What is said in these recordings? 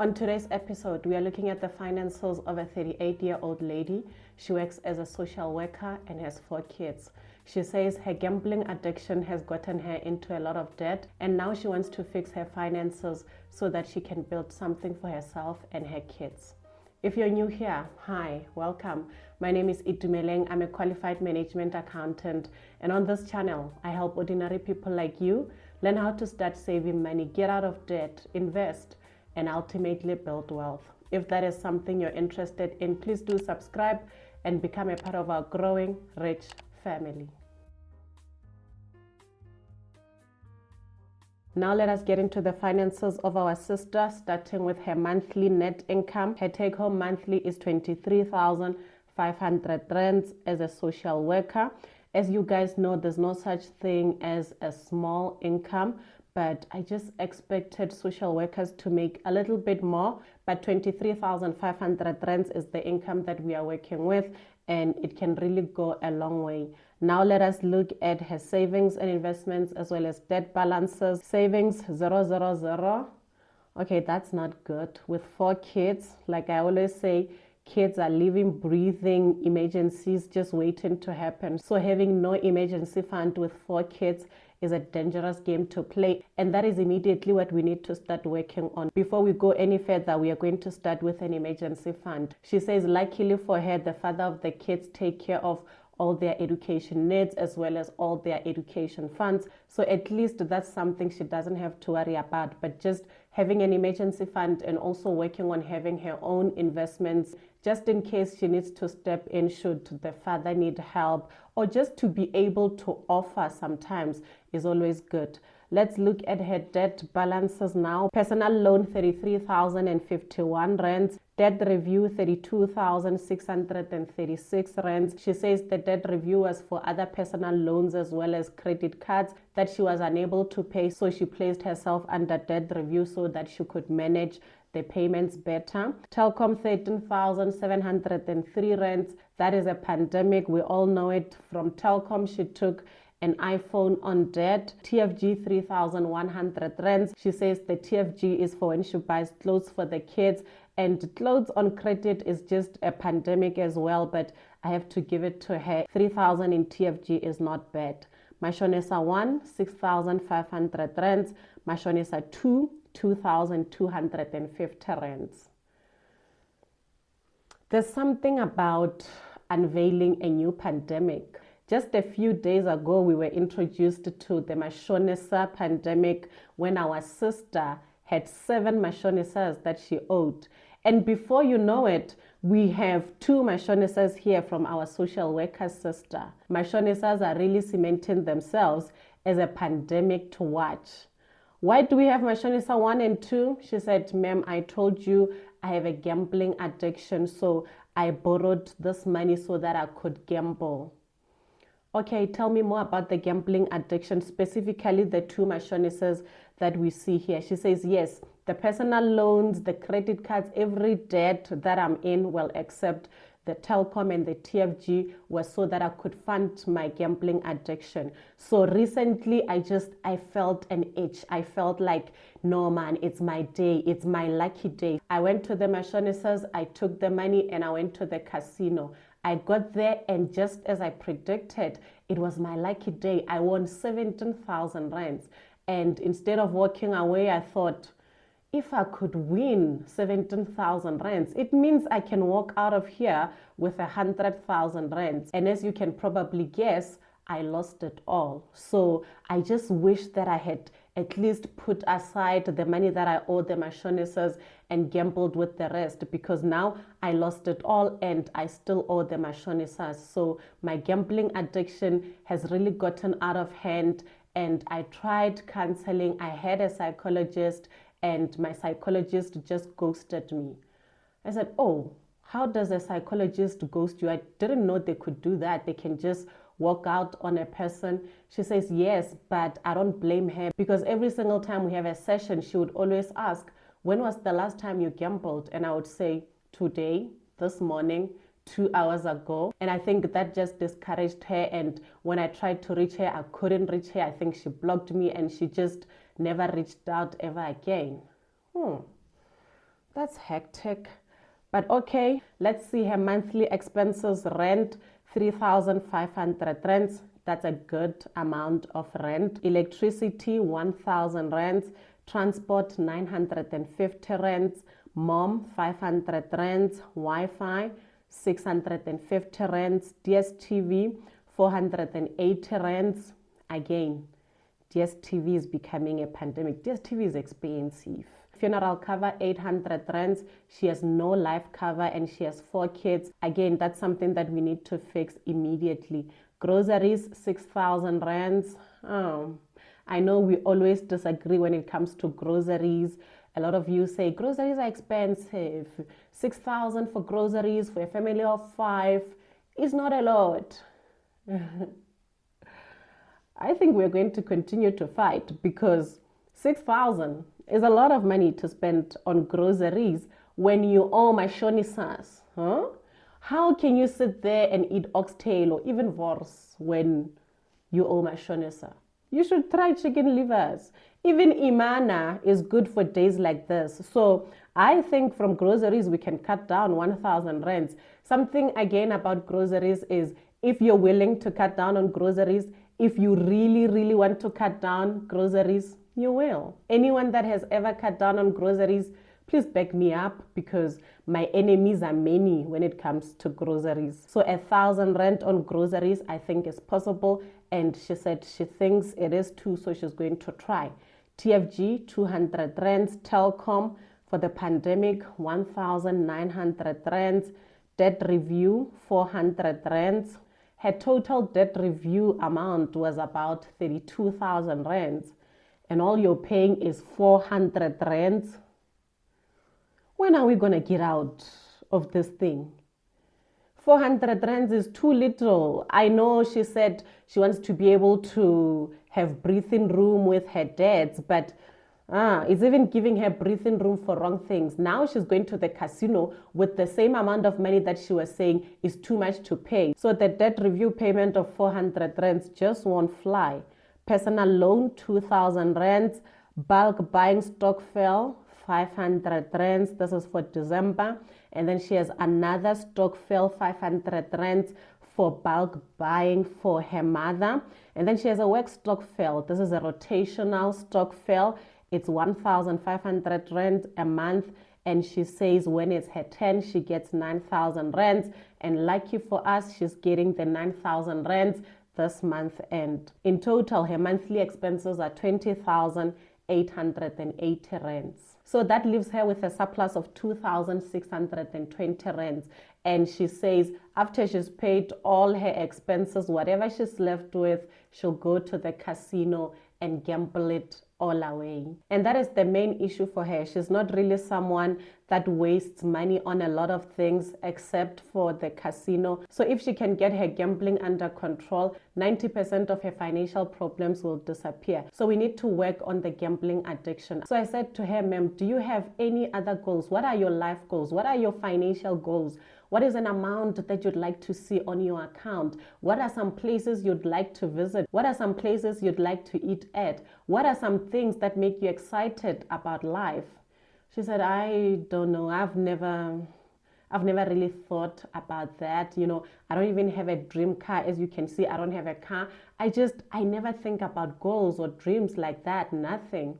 On today's episode, we are looking at the finances of a 38-year-old lady. She works as a social worker and has 4 kids. She says her gambling addiction has gotten her into a lot of debt, and now she wants to fix her finances so that she can build something for herself and her kids. If you're new here, hi, welcome. My name is Itumeleng. I'm a qualified management accountant, and on this channel, I help ordinary people like you learn how to start saving money, get out of debt, invest, and ultimately build wealth. If that is something you're interested in, please do subscribe and become a part of our growing rich family. Now let us get into the finances of our sister, starting with her monthly net income. Her take-home monthly is 23,500 rands as a social worker. As you guys know, there's no such thing as a small income, but I just expected social workers to make a little bit more, but 23,500 rands is the income that we are working with, and it can really go a long way. Now let us look at her savings and investments as well as debt balances. Savings 000. Okay, that's not good. With 4 kids, like I always say, kids are living, breathing emergencies just waiting to happen. So having no emergency fund with 4 kids is a dangerous game to play, and that is immediately what we need to start working on. Before we go any further, we are going to start with an emergency fund. She says luckily for her, the father of the kids take care of all their education needs as well as all their education funds. So at least that's something she doesn't have to worry about. But just having an emergency fund and also working on having her own investments just in case she needs to step in should the father need help, or just to be able to offer sometimes is always good. Let's look at her debt balances now. Personal loan 33,051 rands. Debt review 32,636 rands. She says the debt review was for other personal loans as well as credit cards that she was unable to pay, so she placed herself under debt review so that she could manage the payments better. Telkom 13,703 rands. That is a pandemic. We all know it. From Telkom, she took an iPhone on debt. TFG 3,100 rands. She says the TFG is for when she buys clothes for the kids, and clothes on credit is just a pandemic as well, but I have to give it to her. 3,000 in TFG is not bad. Mashonisa 1, 6,500 rands. Mashonisa 2, 2,250 rands. There's something about unveiling a new pandemic. Just a few days ago, we were introduced to the Mashonisa pandemic when our sister had 7 Mashonisas that she owed. And before you know it, we have 2 Mashonisas here from our social worker sister. Mashonisas are really cementing themselves as a pandemic to watch. Why do we have Mashonisa 1 and 2? She said, ma'am, I told you I have a gambling addiction, so I borrowed this money so that I could gamble. Okay, tell me more about the gambling addiction, specifically the 2 Mashonisas that we see here. She says, yes, the personal loans, the credit cards, every debt that I'm in, well, except the Telkom and the TFG, was so that I could fund my gambling addiction. So recently, I felt an itch. I felt like, no man, it's my day. It's my lucky day. I went to the Mashonisas, I took the money and I went to the casino. I got there, and just as I predicted, it was my lucky day. I won 17,000 rands. And instead of walking away, I thought, if I could win 17,000 rands, it means I can walk out of here with 100,000 rands. And as you can probably guess, I lost it all. So I just wish that I had at least put aside the money that I owed the Mashonisas and gambled with the rest, because now I lost it all and I still owe the Mashonisas. So my gambling addiction has really gotten out of hand, and I tried counseling. I had a psychologist, and my psychologist just ghosted me. I said, oh, how does a psychologist ghost you? I didn't know they could do that. They can just walk out on a person. She says, yes, but I don't blame her, because every single time we have a session, she would always ask, when was the last time you gambled? And I would say, today, this morning, 2 hours ago. And I think that just discouraged her. And when I tried to reach her, I couldn't reach her. I think she blocked me and she just never reached out ever again. That's hectic. But okay, let's see her monthly expenses. Rent, 3,500 rands. That's a good amount of rent. Electricity, 1,000 rands. Transport, 950 rands. Mom, 500 rands. Wi-Fi, 650 rands. DSTV, 480 rands. Again, DSTV is becoming a pandemic. DSTV is expensive. Funeral cover, 800 rands. She has no life cover and she has 4 kids. Again, that's something that we need to fix immediately. Groceries, 6,000 rands. I know we always disagree when it comes to groceries. A lot of you say groceries are expensive. 6,000 for groceries for a family of 5 is not a lot. I think we're going to continue to fight because 6,000 is a lot of money to spend on groceries when you owe mashonisas. Huh? How can you sit there and eat oxtail or even worse when you owe mashonisa? You should try chicken livers. Even Imana is good for days like this. So I think from groceries we can cut down 1,000 rands. Something again about groceries is if you're willing to cut down on groceries, if you really, really want to cut down groceries, you will. Anyone that has ever cut down on groceries, please back me up because my enemies are many when it comes to groceries. So 1,000 rand on groceries, I think is possible. And she said she thinks it is too, so she's going to try. TFG, 200 rands. Telkom for the pandemic, 1,900 rands. Debt review, 400 rands. Her total debt review amount was about 32,000 rands. And all you're paying is 400 rands. When are we going to get out of this thing? 400 rands is too little. I know she said she wants to be able to have breathing room with her dads, but it's even giving her breathing room for wrong things. Now she's going to the casino with the same amount of money that she was saying is too much to pay. So the debt review payment of 400 rands just won't fly. Personal loan, 2,000 rands. Bulk buying stokvel, 500 rands. This is for December. And then she has another stokvel, 500 rands for bulk buying for her mother. And then she has a work stokvel. This is a rotational stokvel. It's 1,500 rand a month. And she says when it's her turn, she gets 9,000 rands. And lucky for us, she's getting the 9,000 rands this month. And in total, her monthly expenses are 20,880 rands. So that leaves her with a surplus of 2,620 rands. And she says after she's paid all her expenses, whatever she's left with, she'll go to the casino and gamble it all away. And that is the main issue for her. She's not really someone that wastes money on a lot of things except for the casino. So if she can get her gambling under control, 90% of her financial problems will disappear. So we need to work on the gambling addiction. So I said to her, ma'am, do you have any other goals? What are your life goals? What are your financial goals? What is an amount that you'd like to see on your account? What are some places you'd like to visit? What are some places you'd like to eat at? What are some things that make you excited about life? She said, I don't know. I've never really thought about that. You know, I don't even have a dream car. As you can see, I don't have a car. I never think about goals or dreams like that. Nothing.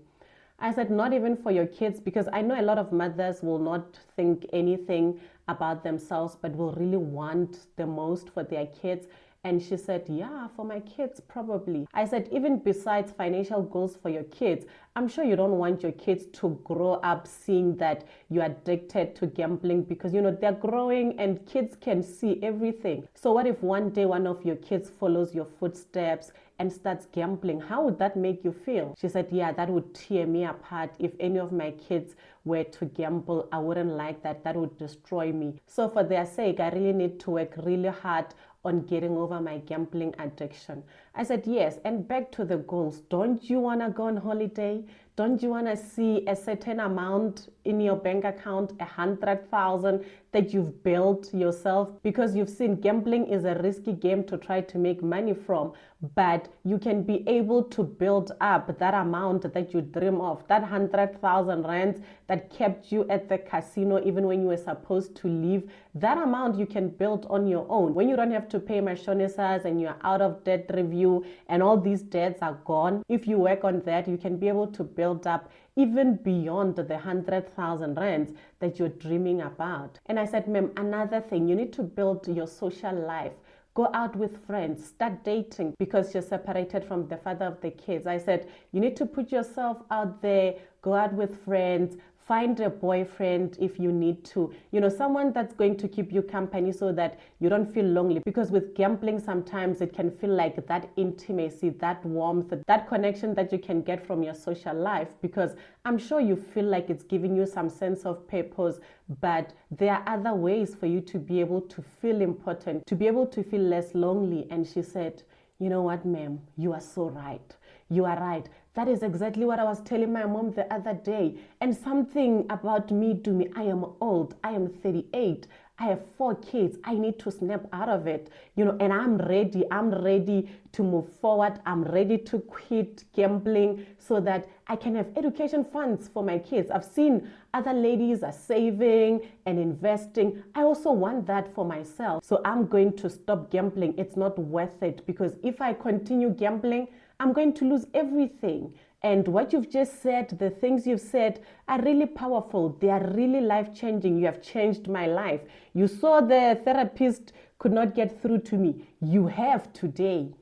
I said, not even for your kids, because I know a lot of mothers will not think anything about themselves, but will really want the most for their kids. And she said, yeah, for my kids, probably. I said, even besides financial goals for your kids, I'm sure you don't want your kids to grow up seeing that you're addicted to gambling because, you know, they're growing and kids can see everything. So what if one day one of your kids follows your footsteps and starts gambling? How would that make you feel? She said, yeah, that would tear me apart. If any of my kids were to gamble, I wouldn't like that. That would destroy me. So for their sake, I really need to work really hard on getting over my gambling addiction. I said, yes. And back to the goals. Don't you want to go on holiday? Don't you want to see a certain amount in your bank account, 100,000 that you've built yourself? Because you've seen gambling is a risky game to try to make money from. but you can be able to build up that amount that you dream of, that 100,000 rands that kept you at the casino even when you were supposed to leave. That amount you can build on your own. When you don't have to pay mashonisas and you're out of debt review and all these debts are gone, if you work on that, you can be able to build up even beyond the 100,000 rands that you're dreaming about. And I said, ma'am, another thing, you need to build your social life. Go out with friends, start dating because you're separated from the father of the kids. I said, you need to put yourself out there, go out with friends, find a boyfriend if you need to, someone that's going to keep you company so that you don't feel lonely. Because with gambling, sometimes it can feel like that intimacy, that warmth, that connection that you can get from your social life, because I'm sure you feel like it's giving you some sense of purpose, but there are other ways for you to be able to feel important, to be able to feel less lonely. And she said, you know what, ma'am, you are so right. You are right. That is exactly what I was telling my mom the other day. And something about me to me, I am old. I am 38. I have 4 kids. I need to snap out of it, and I'm ready. I'm ready to move forward. I'm ready to quit gambling so that I can have education funds for my kids. I've seen other ladies are saving and investing. I also want that for myself. So I'm going to stop gambling. It's not worth it, because if I continue gambling, I'm going to lose everything. And what you've just said, the things you've said are really powerful. They are really life-changing. You have changed my life. You saw the therapist could not get through to me. You have today.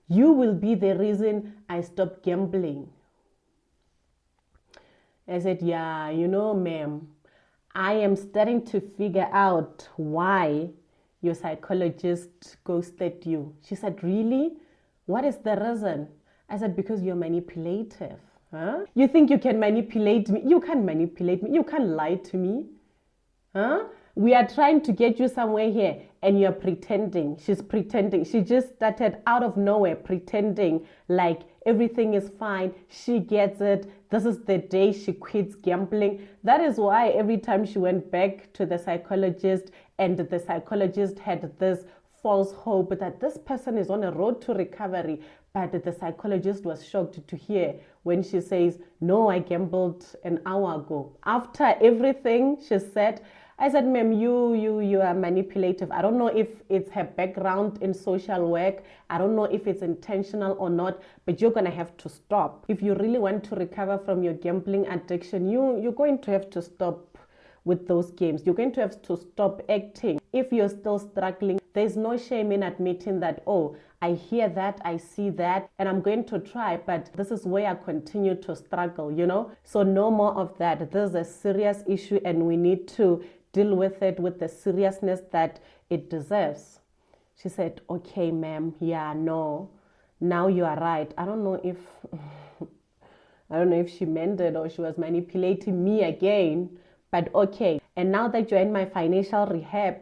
You will be the reason I stop gambling. I said, yeah, ma'am, I am starting to figure out why your psychologist ghosted you. She said, really? What is the reason? I said, because you're manipulative. Huh? You think you can manipulate me? You can't manipulate me. You can't lie to me. Huh? We are trying to get you somewhere here and you're pretending. She's pretending. She just started out of nowhere pretending like everything is fine. She gets it. This is the day she quits gambling. That is why every time she went back to the psychologist and the psychologist had this false hope that this person is on a road to recovery. But the psychologist was shocked to hear when she says, no, I gambled an hour ago. After everything she said, I said, ma'am, you are manipulative. I don't know if it's her background in social work. I don't know if it's intentional or not, but you're going to have to stop. If you really want to recover from your gambling addiction, you're going to have to stop with those games. You're going to have to stop acting. If you're still struggling, there's no shame in admitting that, oh, I hear that, I see that, and I'm going to try, but this is where I continue to struggle, So no more of that. This is a serious issue and we need to deal with it with the seriousness that it deserves. She said, okay, ma'am, yeah, no, now you are right. I don't know if she meant it or she was manipulating me again, but okay. And now that you're in my financial rehab,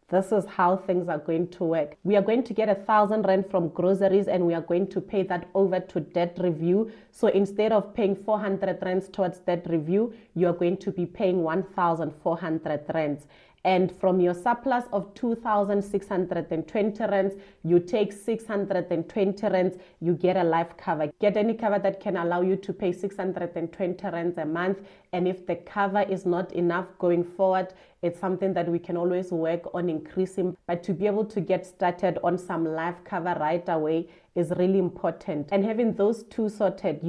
this is how things are going to work. We are going to get 1,000 rand from groceries and we are going to pay that over to debt review. So instead of paying 400 rands towards debt review, you are going to be paying 1,400 rands. And from your surplus of 2,620 rands, you take 620 rands, you get a life cover. Get any cover that can allow you to pay 620 rands a month. And if the cover is not enough going forward, it's something that we can always work on increasing. But to be able to get started on some life cover right away is really important. And having those two sorted,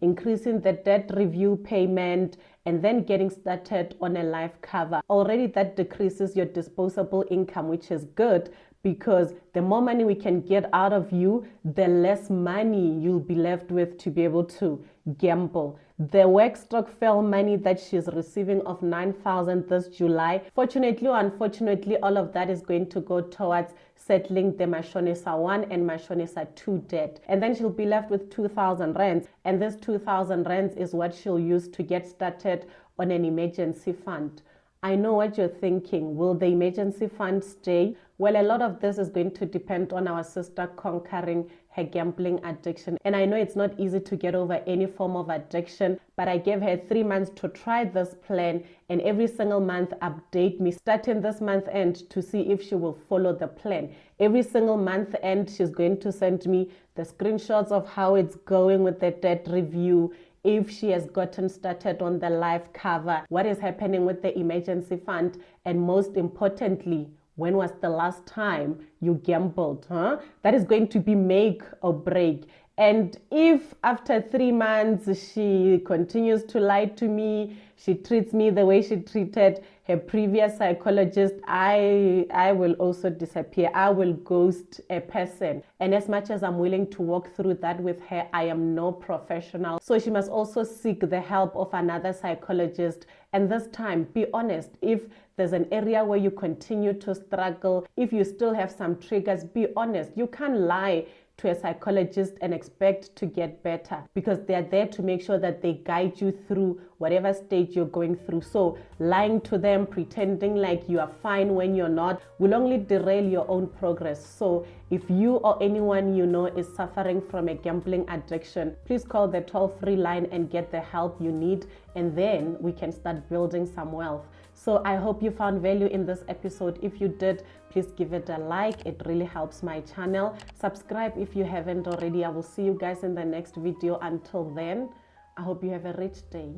increasing the debt review payment and then getting started on a life cover, already that decreases your disposable income, which is good, because the more money we can get out of you, the less money you'll be left with to be able to gamble. The work Stokvel money that she's receiving of 9,000 this July, fortunately or unfortunately, all of that is going to go towards settling the Mashonisa 1 and Mashonisa 2 debt. And then she'll be left with 2,000 rands. And this 2,000 rands is what she'll use to get started on an emergency fund. I know what you're thinking. Will the emergency fund stay? Well, a lot of this is going to depend on our sister conquering her gambling addiction. And I know it's not easy to get over any form of addiction, but I gave her 3 months to try this plan and every single month update me, starting this month end, to see if she will follow the plan. Every single month end, she's going to send me the screenshots of how it's going with the debt review, if she has gotten started on the life cover, what is happening with the emergency fund, and most importantly, when was the last time you gambled? That is going to be make or break. And if after 3 months she continues to lie to me, she treats me the way she treated her previous psychologist, I will also disappear. I will ghost a person. And as much as I'm willing to walk through that with her, I am no professional. So she must also seek the help of another psychologist. And this time, be honest. If there's an area where you continue to struggle, if you still have some triggers, be honest. You can't lie to a psychologist and expect to get better, because they're there to make sure that they guide you through whatever stage you're going through. So lying to them, pretending like you are fine when you're not, will only derail your own progress. So if you or anyone you know is suffering from a gambling addiction, please call the toll-free line and get the help you need, and then we can start building some wealth. So I hope you found value in this episode. If you did, please give it a like. It really helps my channel. Subscribe if you haven't already. I will see you guys in the next video. Until then, I hope you have a rich day.